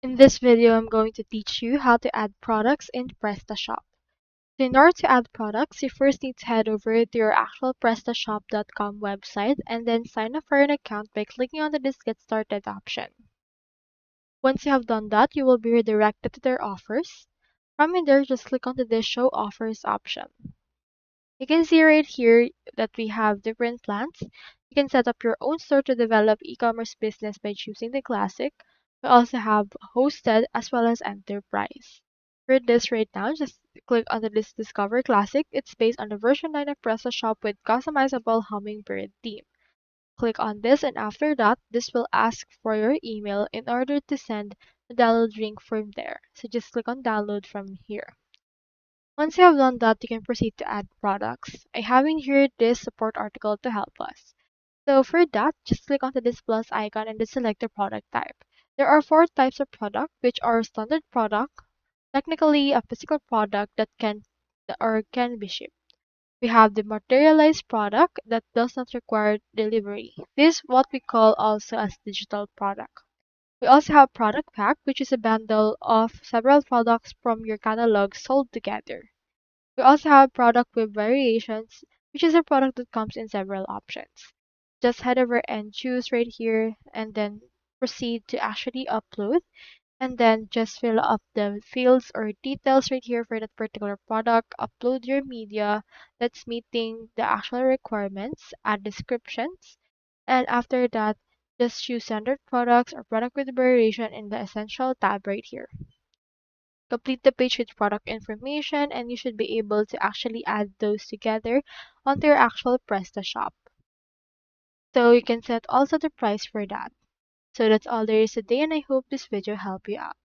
In this video, I'm going to teach you how to add products in Prestashop. So in order to add products, you first need to head over to your actual Prestashop.com website and then sign up for an account by clicking on the This Get Started option. Once you have done that, you will be redirected to their offers. From in there, just click on the This Show Offers option. You can see right here that we have different plans. You can set up your own store to develop e-commerce business by choosing the classic. We also have hosted as well as enterprise. For this right now, just click on this Discover Classic. It's based on the version 9 of PrestaShop with customizable hummingbird theme. Click on this and after that, this will ask for your email in order to send the download link from there. So just click on download from here. Once you have done that, you can proceed to add products. I have in here this support article to help us. So for that, just click onto this plus icon and then select the product type. There are four types of product, which are standard product, technically a physical product that can be shipped. We have the materialized product that does not require delivery. This is what we call also as digital product. We also have product pack, which is a bundle of several products from your catalog sold together. We also have product with variations, which is a product that comes in several options. Just head over and choose right here and then proceed to actually upload and then just fill up the fields or details right here for that particular product, upload your media that's meeting the actual requirements, add descriptions, and after that, just choose standard products or product with variation in the essential tab right here. Complete the page with product information and you should be able to actually add those together onto your actual PrestaShop. So you can set also the price for that. So that's all there is today and I hope this video helped you out.